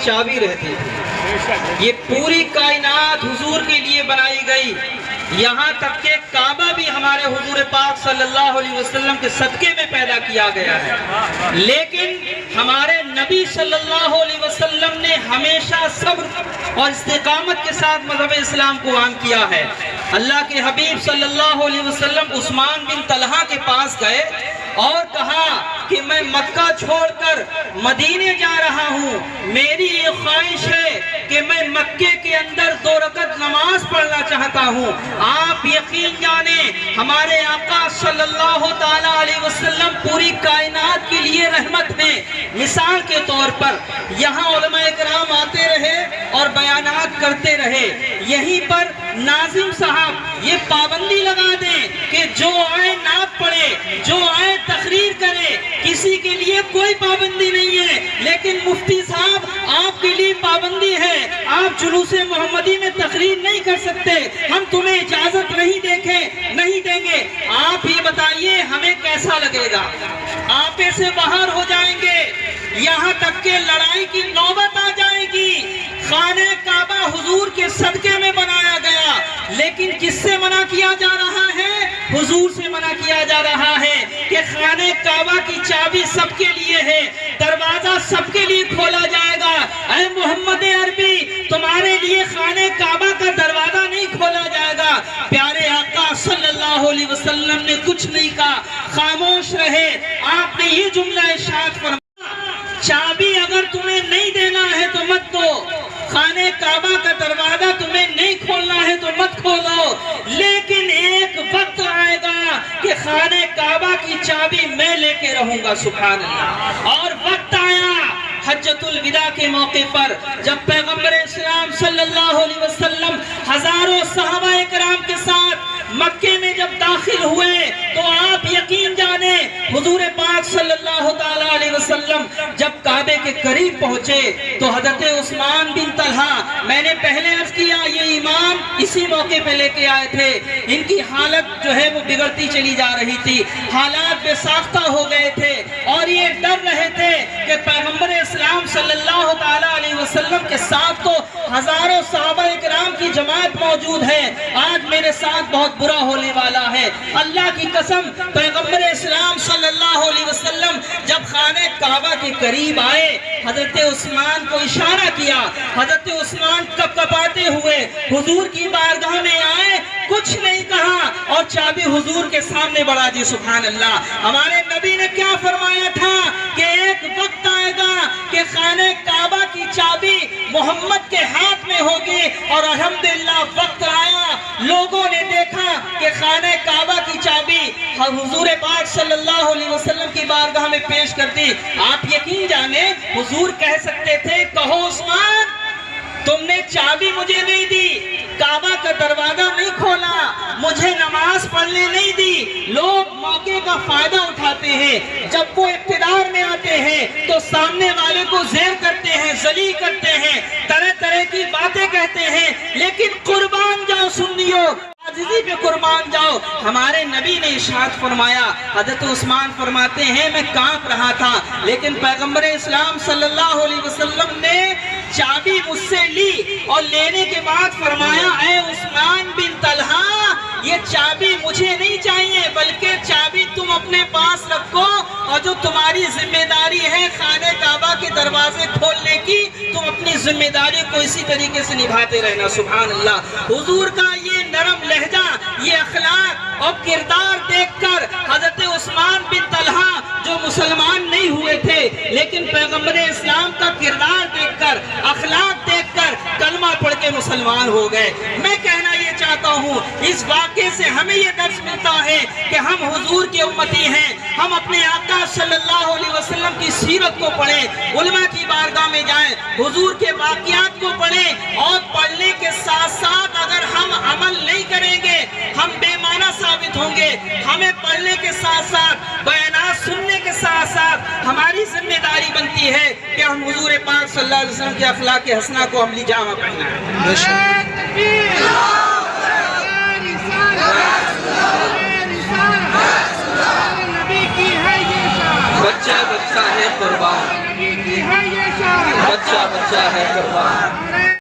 چابی رہتی تھی۔ یہ پوری کائنات حضور کے لیے بنائی گئی، یہاں تک کہ کعبہ بھی ہمارے حضور پاک صلی اللہ علیہ وسلم کے صدقے میں پیدا کیا گیا ہے، لیکن ہمارے نبی صلی اللہ علیہ وسلم نے ہمیشہ صبر اور استقامت کے ساتھ مذہب اسلام کو عام کیا ہے۔ اللہ کے حبیب صلی اللہ علیہ وسلم عثمان بن طلحہ کے پاس گئے اور کہا کہ میں مکہ چھوڑ کر مدینے جا رہا ہوں، میری یہ خواہش ہے کہ میں مکے کے اندر 2 رکعت نماز پڑھنا چاہتا ہوں۔ آپ یقین جانیں ہمارے آقا صلی اللہ تعالیٰ علیہ وسلم پوری کائنات کے لیے رحمت ہیں۔ مثال کے طور پر یہاں علماء کرام آتے رہے اور بیانات کرتے رہے، یہیں پر ناظم صاحب یہ پابندی لگا دیں کہ جو آئے نعت پڑھے، جو آئے تقریر کرے، کسی کے لیے کوئی پابندی نہیں ہے، لیکن مفتی صاحب آپ کے لیے پابندی ہے، آپ جلوس محمدی میں تقریر نہیں کر سکتے، ہم تمہیں اجازت نہیں دیں گے۔ آپ یہ بتائیے ہمیں کیسا لگے گا؟ آپے سے باہر ہو جائیں گے، یہاں تک کہ لڑائی کی نوبت آ جائے گی۔ خانہ کعبہ حضور کے صدقے میں بنایا گیا، لیکن کس سے منع کیا جا رہا ہے؟ حضور سے منع کیا جا رہا ہے کہ خانہ کعبہ کی چابی سب کے لیے ہے، دروازہ سب کے لیے کھولا جائے گا۔ اے محمد عربی، تمہارے لیے خانہ کعبہ کا دروازہ نہیں کھولا جائے گا۔ پیارے آقا صلی اللہ علیہ وسلم نے کچھ نہیں کہا، خاموش رہے۔ آپ نے یہ جملہ ارشاد فرمایا، چابی اگر تمہیں نہیں دینا ہے تو مت دو، خانہ کعبہ کا دروازہ تمہیں نہیں کھولنا ہے تو مت کھولو، لیکن ایک وقت آئے گا کہ خانہ کعبہ کی چابی میں لے کے رہوں گا۔ سبحان اللہ۔ اور وقت آیا حجۃ الوداع کے موقع پر، جب پیغمبر اسلام صلی اللہ علیہ وسلم ہزاروں صحابہ کرام کے ساتھ مکے میں جب داخل ہوئے تو آپ یقین جانیں حضور پاک صلی اللہ تعالیٰ علیہ وسلم جب کعبے کے قریب پہنچے تو حضرت عثمان بن طلحہ، میں نے پہلے عرض کیا یہ امام اسی موقع پہ لے کے آئے تھے، ان کی حالت جو ہے وہ بگڑتی چلی جا رہی تھی، حالات بے ساختہ ہو گئے تھے اور یہ ڈر رہے تھے کہ پیغمبر اسلام صلی اللہ تعالیٰ علیہ وسلم کے ساتھ تو ہزاروں صحابہ کرام کی جماعت موجود ہے، آج میرے ساتھ بہت برا ہونے والا ہے۔ اللہ کی قسم پیغمبر اسلام صلی اللہ علیہ وسلم جب خانہ کعبہ کے قریب آئے، حضرت عثمان کو اشارہ کیا، حضرت عثمان کپ کپاتے ہوئے حضور کی بارگاہ میں آئے، کچھ نہیں کہا اور چابی حضور کے سامنے بڑھا دی۔ سبحان اللہ۔ ہمارے نبی نے کیا فرمایا تھا کہ ایک وقت آئے گا کہ خانہ کعبہ کی چابی محمد کے ہاتھ میں ہوگی، اور الحمدللہ وقت آیا، لوگوں نے دیکھا کہ خانہ کعبہ کی چابی حضور پاک صلی اللہ علیہ وسلم کی بارگاہ میں پیش کر دی۔ آپ یقین جانیں حضور کہہ سکتے تھے، کہو عثمان تم نے چابی مجھے نہیں دی، کعبہ کا دروازہ نہیں کھولا، مجھے نماز پڑھنے نہیں دی۔ لوگ موقع کا فائدہ اٹھاتے ہیں، جب وہ اقتدار میں آتے ہیں تو سامنے والے کو زیر کرتے ہیں، ذلیل کرتے ہیں، طرح طرح کی باتیں کہتے ہیں، لیکن قربان جاؤ سنیو، عاجزی پہ قربان جاؤ۔ ہمارے نبی نے ارشاد فرمایا، حضرت عثمان فرماتے ہیں میں کانپ رہا تھا، لیکن پیغمبر اسلام صلی اللہ علیہ وسلم نے چابی مجھ سے لی اور لینے کے بعد فرمایا، اے عثمان بن طلحہ یہ چابی مجھے نہیں چاہیے، بلکہ چابی تم اپنے پاس رکھو، اور جو تمہاری ذمہ داری ہے خانہ کعبہ کے دروازے کھولنے کی، تم اپنی ذمہ داری کو اسی طریقے سے نبھاتے رہنا۔ سبحان اللہ۔ حضور کا یہ نرم لہجہ، یہ اخلاق اور کردار دیکھ کر حضرت عثمان بن طلحہ جو مسلمان نہیں ہوئے تھے لیکن پیغمبر اسلام کا کردار دیکھ کر، اخلاق دیکھ کر کلمہ پڑھ کے مسلمان ہو گئے۔ میں کہنا یہ چاہتا ہوں اس واقعے سے ہمیں یہ درس ملتا ہے کہ ہم حضور کے امتی ہیں، ہم اپنے آقا صلی اللہ علیہ وسلم کی سیرت کو پڑھیں، علماء کی بارگاہ میں جائیں، حضور کے واقعات کو پڑھیں، اور پڑھنے کے ساتھ ساتھ اگر ہم عمل نہیں کریں گے ہم بے معنی ثابت ہوں گے۔ ہمیں پڑھنے کے ساتھ ساتھ، بیانات سننے کے ساتھ ساتھ ہماری ذمہ داری بنتی ہے کہ ہم حضور پاک صلی اللہ علیہ وسلم کے اخلاق حسنہ کو عملی جامہ پہنائیں۔ بچہ بچہ ہے قربان، بچہ بچہ ہے اکبر